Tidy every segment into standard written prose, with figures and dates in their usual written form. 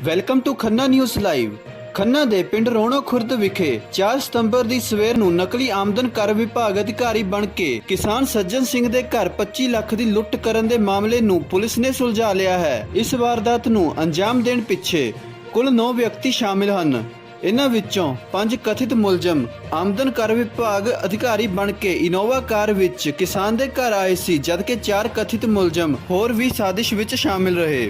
Welcome to Khanna news live. Khanna ਦੇ ਪਿੰਡ ਰੋਣੋ ਖੁਰਦ ਵਿਖੇ 4 ਸਤੰਬਰ ਦੀ ਸਵੇਰ ਨੂੰ ਨਕਲੀ ਆਮਦਨ ਕਰ ਵਿਭਾਗ ਅਧਿਕਾਰੀ ਬਣ ਕੇ ਕਿਸਾਨ ਸੱਜਣ ਸਿੰਘ ਦੇ ਘਰ 25 ਲੱਖ ਦੀ ਲੁੱਟ ਕਰਨ ਦੇ ਮਾਮਲੇ ਨੂੰ ਪੁਲਿਸ ਨੇ ਸੁਲਝਾ ਲਿਆ ਹੈ। ਇਸ ਵਾਰਦਾਤ ਨੂੰ ਅੰਜਾਮ ਦੇਣ ਪਿੱਛੇ ਕੁੱਲ 9 ਵਿਅਕਤੀ ਸ਼ਾਮਿਲ ਹਨ। इन्हां विच्चों 5 कथित मुलजम आमदन कर विभाग अधिकारी बन के इनोवा कार विच किसान दे घर आए सी, जबकि 4 कथित मुलजम होर भी साजिश विच शामिल रहे।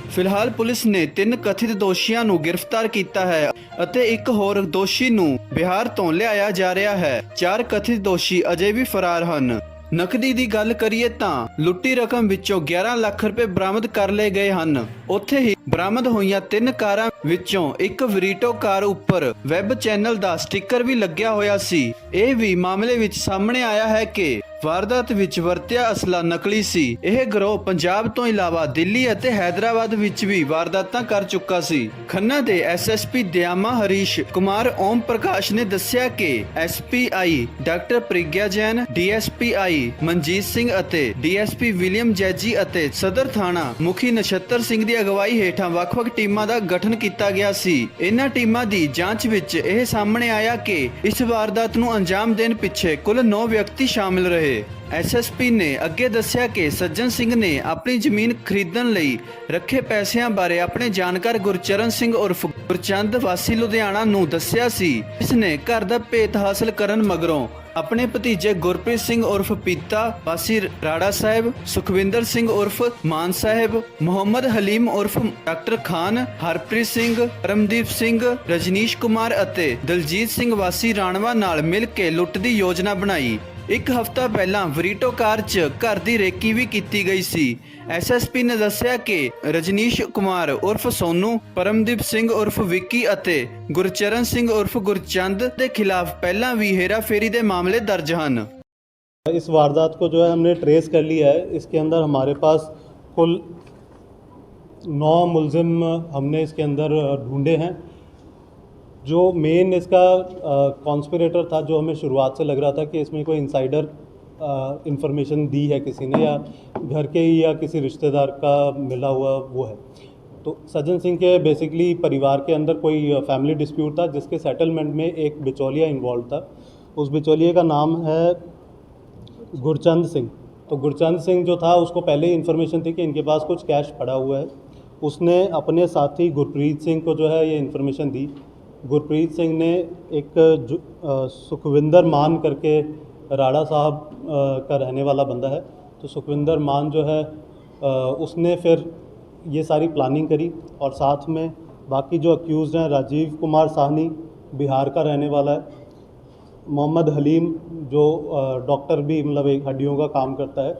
फिलहाल पुलिस ने 3 कथित दोषियों नूं गिरफ्तार किया है अते एक होर दोषी नूं बिहार तो लियाया जा रहा है। 4 कथित दोषी अजे भी फरार हैं। नकदी की गल करिए तां लुट्टी रकम विचों 11 लाख रुपए बरामद कर ले गए हैं। उत्थे ही बरामद होईयां 3 कारां विचों एक वरीटो कार उपर वैब चैनल दा स्टिकर भी लग्या होया सी। यह भी मामले विच सामने आया है कि वारदात विच वरत्या असला नकली सी। यह गिरोह पंजाब तो इलावा दिल्ली अते हैदराबाद विच भी वारदातां कर चुका सी। खन्ना दे SSP दयामा हरीश कुमार ओम प्रकाश ने दस्सिया कि SPI doctor Pragya Jain, DSPI Manjeet Singh अते DSP विलियम जैजी अते सदर थाणा मुखी नछत्तर सिंह दी अगवाई हेठां वख-वख टीमां दा गठन कीता गया सी। इन्हां टीमां दी जांच विच यह सामने आया कि इस वारदात नूं अंजाम देण पिछे कुल 9 व्यक्ति शामिल रहे। SSP ने अगे दस्सिया कि सज्जन सिंह ने अपनी जमीन खरीदण लई रखे पैसिਆਂ बारे अपने जानकार गुरचरण सिंह उर्फ गुरचंद वासी लुधियाना नूं दस्सिया सी। इसने घर दा भेत हासिल करन मगरों अपने भतीजे गुरप्रीत सिंह उर्फ पीता वासी राड़ा साहिब, सुखविंदर सिंह उर्फ मान साहिब, मोहम्मद हलीम उर्फ डॉक्टर खान, हरप्रीत सिंह, परमदीप सिंह, रजनीश कुमार अते दलजीत सिंह वासी राणवा नाल मिल के लुੱਟ ਦੀ योजना बनाई। एक हफ्ता पहला वरीटो कार च घर की रेकी भी की गई सी। SSP ने दस्सिया कि रजनीश कुमार उर्फ सोनू, परमदीप सिंह उर्फ विक्की अते गुरचरण सिंह उर्फ गुरचंद के खिलाफ पहला भी हेराफेरी के मामले दर्ज हैं। इस वारदात को जो है हमने ट्रेस कर लिया है। इसके अंदर हमारे पास कुल 9 मुलजिम हमने इसके अंदर ढूंढे हैं। जो मेन इसका कॉन्स्पिरेटर था, जो हमें शुरुआत से लग रहा था कि इसमें कोई इनसाइडर इंफॉर्मेशन दी है किसी ने, या घर के ही या किसी रिश्तेदार का मिला हुआ वो है। तो सज्जन सिंह के बेसिकली परिवार के अंदर कोई फैमिली डिस्प्यूट था, जिसके सेटलमेंट में एक बिचौलिया इन्वॉल्व था। उस बिचौलिए का नाम है गुरचंद सिंह। तो गुरचंद सिंह जो था, उसको पहले ही इन्फॉर्मेशन थी कि इनके पास कुछ कैश पड़ा हुआ है। उसने अपने साथी गुरप्रीत सिंह को जो है ये इन्फॉर्मेशन दी। गुरप्रीत सिंह ने एक सुखविंदर मान करके राड़ा साहब का रहने वाला बंदा है, तो सुखविंदर मान जो है उसने फिर ये सारी प्लानिंग करी। और साथ में बाकी जो अक्यूज़ हैं, राजीव कुमार साहनी बिहार का रहने वाला है, मोहम्मद हलीम जो डॉक्टर भी मतलब एक हड्डियों का काम करता है,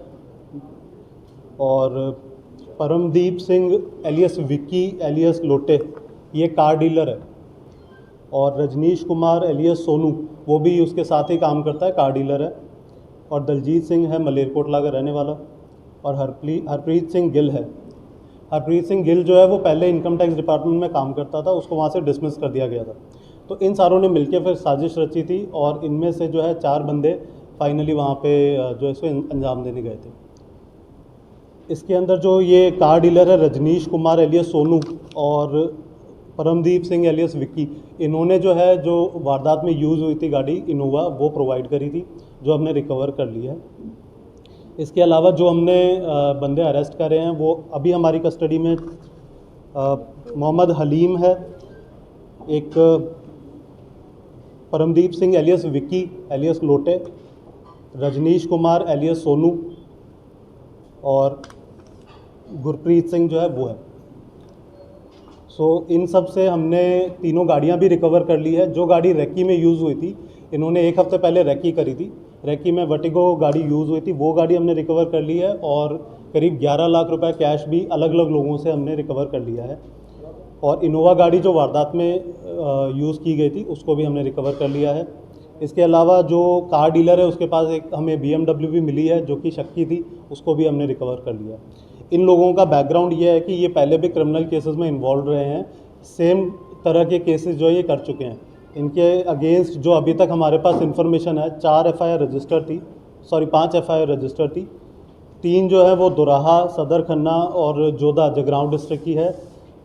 और परमदीप सिंह एलियस विक्की एलियस लोटे ये कार डीलर है, और रजनीश कुमार एलियस सोनू वो भी उसके साथ ही काम करता है, कार डीलर है। और दलजीत सिंह है मलेरकोटला का रहने वाला, और हरप्रीत सिंह गिल है। हरप्रीत सिंह गिल जो है वो पहले इनकम टैक्स डिपार्टमेंट में काम करता था, उसको वहाँ से डिसमिस कर दिया गया था। तो इन सारों ने मिलकर फिर साजिश रची थी, और इनमें से जो है 4 बंदे फाइनली वहाँ पे जो इसको अंजाम देने गए थे। इसके अंदर जो ये कार डीलर है रजनीश कुमार एलियस सोनू और परमदीप सिंह एलियस विक्की, इन्होंने जो है जो वारदात में यूज़ हुई थी गाड़ी इनोवा, वो प्रोवाइड करी थी, जो हमने रिकवर कर लिया है। इसके अलावा जो हमने बंदे अरेस्ट करे हैं वो अभी हमारी कस्टडी में मोहम्मद हलीम है, एक परमदीप सिंह एलियस विक्की एलियस लोटे, रजनीश कुमार एलियस सोनू, और गुरप्रीत सिंह जो है वो है। इन सब से हमने तीनों गाड़ियां भी रिकवर कर ली है। जो गाड़ी रेकी में यूज़ हुई थी, इन्होंने एक हफ्ते पहले रेकी करी थी, रेकी में वर्टिगो गाड़ी यूज़ हुई थी, वो गाड़ी हमने रिकवर कर ली है। और करीब 11 लाख रुपए कैश भी अलग अलग लोगों से हमने रिकवर कर लिया है। और इनोवा गाड़ी जो वारदात में यूज़ की गई थी, उसको भी हमने रिकवर कर लिया है। इसके अलावा जो कार डीलर है, उसके पास एक हमें BMW भी मिली है, जो कि शक्की थी, उसको भी हमने रिकवर कर लिया। इन लोगों का बैकग्राउंड ये है कि ये पहले भी क्रिमिनल केसेस में इन्वॉल्व रहे हैं, सेम तरह के केसेस जो ये कर चुके हैं। इनके अगेंस्ट जो अभी तक हमारे पास इन्फॉर्मेशन है, 4 FIR रजिस्टर थी, 5 FIR रजिस्टर थी। 3 जो है वो दोराहा, सदर खन्ना और जोधा जगरांव डिस्ट्रिक्ट की है।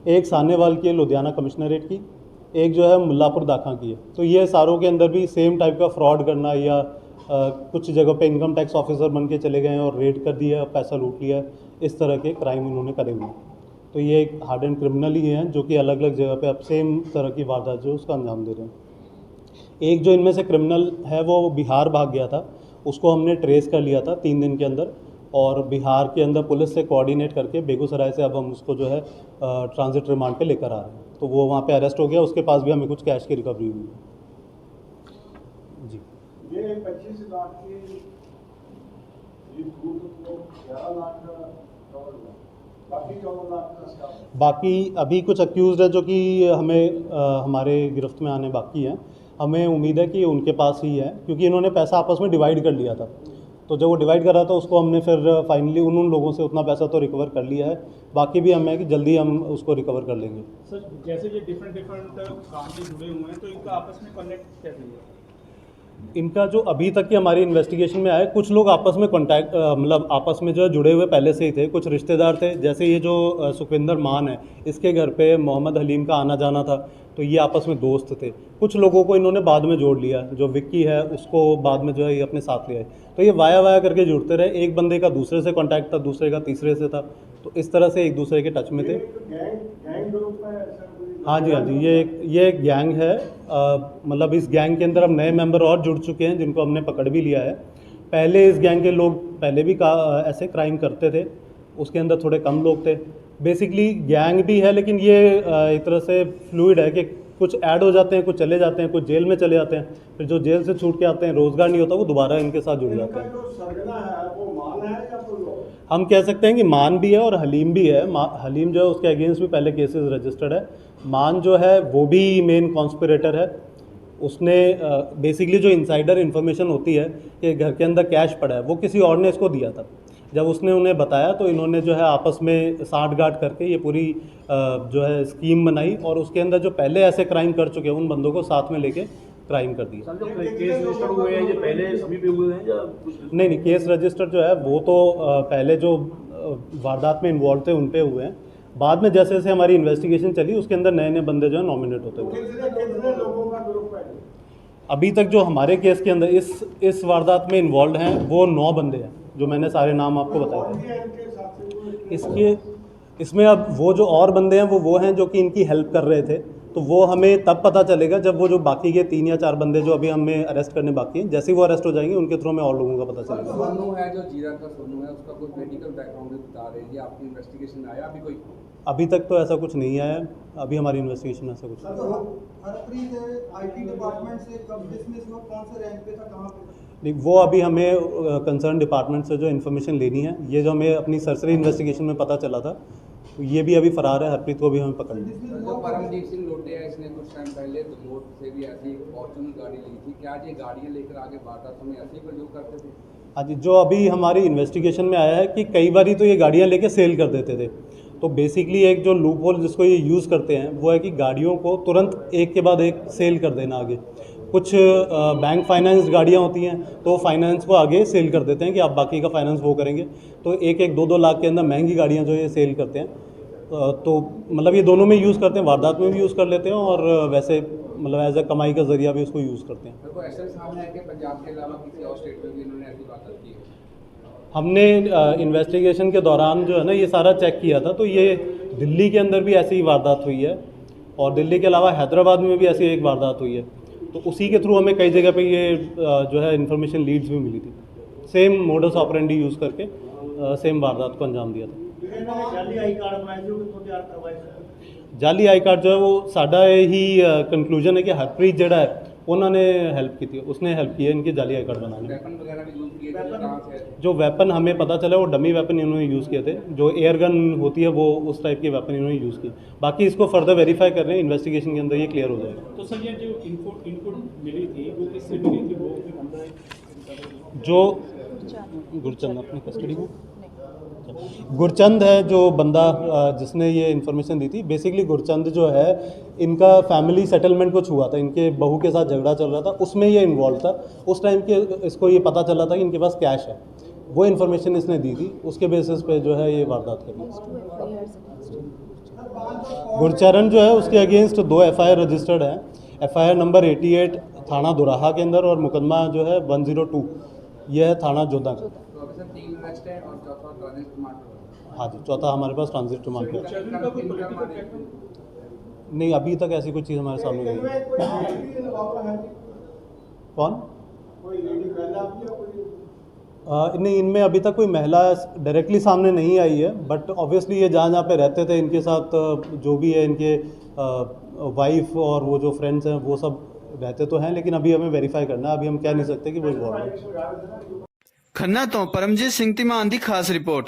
एक सानेवाल की है लुधियाना कमिश्नरेट की, एक जो है मुल्लापुर दाखा की है। तो ये सारों के अंदर भी सेम टाइप का फ्रॉड करना या कुछ जगह पे इनकम टैक्स ऑफिसर बन के चले गए हैं और रेड कर दिया, पैसा लूट लिया, इस तरह के क्राइम इन्होंने करे हुए हैं। तो ये एक हार्ड एंड क्रिमिनल ही हैं जो कि अलग अलग जगह पे अब सेम तरह की वारदात जो उसका अंजाम दे रहे हैं। एक जो इनमें से क्रिमिनल है वो बिहार भाग गया था, उसको हमने ट्रेस कर लिया था 3 दिन के अंदर, और बिहार के अंदर पुलिस से कोऑर्डिनेट करके बेगूसराय से अब हम उसको जो है ट्रांजिट रिमांड पे लेकर आ रहे हैं। तो वो वहाँ पे अरेस्ट हो गया, उसके पास भी हमें कुछ कैश की रिकवरी हुई है। जी, ये 25 लाख की ये दूध को 11 लाख का कवर हुआ, बाकी 14 लाख का स्टाफ है। बाकी अभी कुछ अक्यूज़ड है जो कि हमें हमारे गिरफ्त में आने बाकी हैं। हमें उम्मीद है कि उनके पास ही है, क्योंकि इन्होंने पैसा आपस में डिवाइड कर लिया था। तो जब वो डिवाइड कर रहा था उसको हमने फिर फाइनली उन लोगों से उतना पैसा तो रिकवर कर लिया है, बाकी भी हमें कि जल्दी हम उसको रिकवर कर लेंगे। सर, जैसे ये डिफरेंट काम से जुड़े हुए हैं तो इनका आपस में कनेक्ट कैसे है? इनका जो अभी तक की हमारी इन्वेस्टिगेशन में आया, कुछ लोग आपस में कॉन्टैक्ट मतलब आपस में जो है जुड़े हुए पहले से ही थे, कुछ रिश्तेदार थे। जैसे ये जो सुखविंदर मान है, इसके घर पे मोहम्मद हलीम का आना जाना था, तो ये आपस में दोस्त थे। कुछ लोगों को इन्होंने बाद में जोड़ लिया, जो विक्की है उसको बाद में जो है ये अपने साथ ले आए। तो ये वाया वाया करके जुड़ते रहे, एक बंदे का दूसरे से कॉन्टैक्ट था, दूसरे का तीसरे से था, तो इस तरह से एक दूसरे के टच में थे। गैंग ग्रुप है ऐसा कोई? हाँ जी, ये एक गैंग है। मतलब इस गैंग के अंदर अब नए मेंबर और जुड़ चुके हैं जिनको हमने पकड़ भी लिया है। पहले इस गैंग के लोग पहले भी ऐसे क्राइम करते थे, उसके अंदर थोड़े कम लोग थे। बेसिकली गैंग भी है, लेकिन ये एक तरह से फ्लूइड है कि कुछ ऐड हो जाते हैं, कुछ चले जाते हैं, कुछ जेल में चले जाते हैं, फिर जो जेल से छूट के आते हैं, रोज़गार नहीं होता, वो दोबारा इनके साथ जुड़ जाते हैं। जो सरगना है वो मान है या कोई और? हम कह सकते हैं कि मान भी है और हलीम भी है। हलीम जो है उसके अगेंस्ट भी पहले केसेस रजिस्टर्ड है। मान जो है वो भी मेन कॉन्स्पिरेटर है। उसने बेसिकली जो इनसाइडर इन्फॉर्मेशन होती है कि घर के अंदर कैश पड़ा है, वो किसी और ने इसको दिया था। जब उसने उन्हें बताया तो इन्होंने जो है आपस में साठगांठ करके ये पूरी जो है स्कीम बनाई, और उसके अंदर जो पहले ऐसे क्राइम कर चुके हैं उन बंदों को साथ में लेके क्राइम कर दिया। सर, जो केस रजिस्टर हुए हैं ये पहले अभी भी हुए हैं या कुछ? नहीं, केस रजिस्टर जो है वो तो पहले जो वारदात में इन्वॉल्व थे उन पे हुए हैं। बाद में जैसे जैसे हमारी इन्वेस्टिगेशन चली, उसके अंदर नए नए बंदे जो है नॉमिनेट होते गए। कितने लोगों का ग्रुप है? अभी तक जो हमारे केस के अंदर इस वारदात में इन्वॉल्व हैं वो 9 बंदे हैं, जो मैंने सारे नाम आपको बताए थे। इनके साथ से इसमें अब वो जो और बंदे हैं वो हैं जो कि इनकी हेल्प कर रहे थे। तो वो हमें तब पता चलेगा जब वो जो बाकी के 3 या 4 बंदे जो अभी हमें अरेस्ट करने बाकी हैं, जैसे ही वो अरेस्ट हो जाएंगे उनके थ्रू हमें और लोगों का पता चलेगा। सोनू है जो जीरा का सोनू है, उसका कोई मेडिकल बैकग्राउंड बता रहे हैं, ये आपकी इन्वेस्टिगेशन में आया अभी कोई? अभी तक तो ऐसा कुछ नहीं आया है, अभी हमारी इन्वेस्टिगेशन में ऐसा कुछ नहीं। हरप्रीत आईटी डिपार्टमेंट से कब डिसमिस हुआ, कौन से रैंक पे था, कहाँ पे था? नहीं, वो अभी हमें कंसर्न डिपार्टमेंट से जो इन्फॉर्मेशन लेनी है, ये जो हमें अपनी सरसरी इन्वेस्टिगेशन में पता चला था, तो ये भी अभी फरार है। हरप्रीत को भी हमें पकड़ लिया। जो परमजीत सिंह लोटे है, इसने कुछ टाइम पहले लोट से भी ऐसी फॉर्च्यूनर गाड़ी ली थी, क्या ये गाड़ियाँ लेकर आगे वारदातों में ऐसे ही प्रयोग करते थे? हाँ जी, जो अभी हमारी इन्वेस्टिगेशन में आया है कि कई बारी तो ये गाड़ियाँ लेके सेल कर देते थे। तो बेसिकली एक जो लूप होल जिसको ये यूज़ करते हैं वो है कि गाड़ियों को तुरंत एक के बाद एक सेल कर देना आगे। कुछ बैंक फाइनेंस गाड़ियाँ होती हैं तो फाइनेंस को आगे सेल कर देते हैं कि आप बाकी का फाइनेंस वो करेंगे। तो 1-2 लाख के अंदर महंगी गाड़ियाँ जो ये सेल करते हैं। तो मतलब ये दोनों में यूज़ करते हैं, वारदात में भी यूज़ कर लेते हैं और वैसे मतलब एज ए कमाई का जरिया भी उसको यूज़ करते हैं। मेरे को ऐसा सामने है कि पंजाब के अलावा किसी और स्टेट में भी इन्होंने ऐसी वारदात की है? हमने इन्वेस्टिगेशन के दौरान जो है ना ये सारा चेक किया था, तो ये दिल्ली के अंदर भी ऐसी ही वारदात हुई है और दिल्ली के अलावा हैदराबाद में भी ऐसी एक वारदात हुई है। तो उसी के थ्रू हमें कई जगह पे ये जो है इन्फॉर्मेशन लीड्स भी मिली थी, सेम मोडस ऑपरेंडी यूज़ करके सेम वारदात को अंजाम दिया था। जाली आई कार्ड बनाए जो कि तो तैयार करवाए थे। जाली आई कार्ड जो है वो साडा ही कंक्लूजन है कि हरप्रीत जेड़ा है उन्होंने हेल्प की थी, उसने हेल्प की है इनके जाली आई कार्ड बनाने में। वेपन वगैरह भी यूज़ किए थे, कहाँ से? जो वेपन हमें पता चला वो डमी वेपन इन्होंने यूज़ किए थे, जो एयर गन होती है वो उस टाइप के वेपन इन्होंने यूज़ किए। बाकी इसको फर्दर वेरीफाई कर रहे हैं, इन्वेस्टिगेशन के अंदर ये क्लियर हो जाएगा। तो सर, ये जो इनपुट मिली थी वो किससे मिली थी? वो जो गुरचंद अपनी कस्टडी को गुरचंद है जो बंदा जिसने ये इन्फॉर्मेशन दी थी। बेसिकली गुरचंद जो है इनका फैमिली सेटलमेंट कुछ हुआ था, इनके बहू के साथ झगड़ा चल रहा था, उसमें ये इन्वॉल्व था। उस टाइम के इसको ये पता चला था कि इनके पास कैश है, वो इन्फॉर्मेशन इसने दी थी, उसके बेसिस पे जो है ये वारदात करी। गुरचरण जो है उसके अगेंस्ट 2 FIR रजिस्टर्ड है। FIR नंबर 88 थाना दोराहा के अंदर और मुकदमा जो है 102 यह है थाना जोधा का। तो अभी सर 3 अरेस्ट है और चौथा ट्रांजिट रिमांड पर है। हाँ जी, चौथा हमारे पास ट्रांजिट रिमांड पे है। गुरचरण का कोई पॉलिटिकल बैकग्राउंड? नहीं, अभी तक ऐसी कोई चीज़ हमारे सामने नहीं है। इनमें कोई लेडी इन्वॉल्व है? कौन? कोई लेडी महिला भी है कोई? नहीं, इनमें अभी तक कोई महिला डायरेक्टली सामने नहीं आई है, बट ऑब्वियसली ये जहाँ जहाँ पे रहते थे इनके साथ जो भी है इनके वाइफ और वो जो फ्रेंड्स हैं वो सब रहते तो हैं, लेकिन अभी हमें वेरीफाई करना है। अभी हम कह नहीं सकते कि वो इन्वॉल्व है। ਖੰਨਾ ਤੋਂ ਪਰਮਜੀਤ ਸਿੰਘ ਧੀਮਾਨ ਦੀ ਖਾਸ ਰਿਪੋर्ट।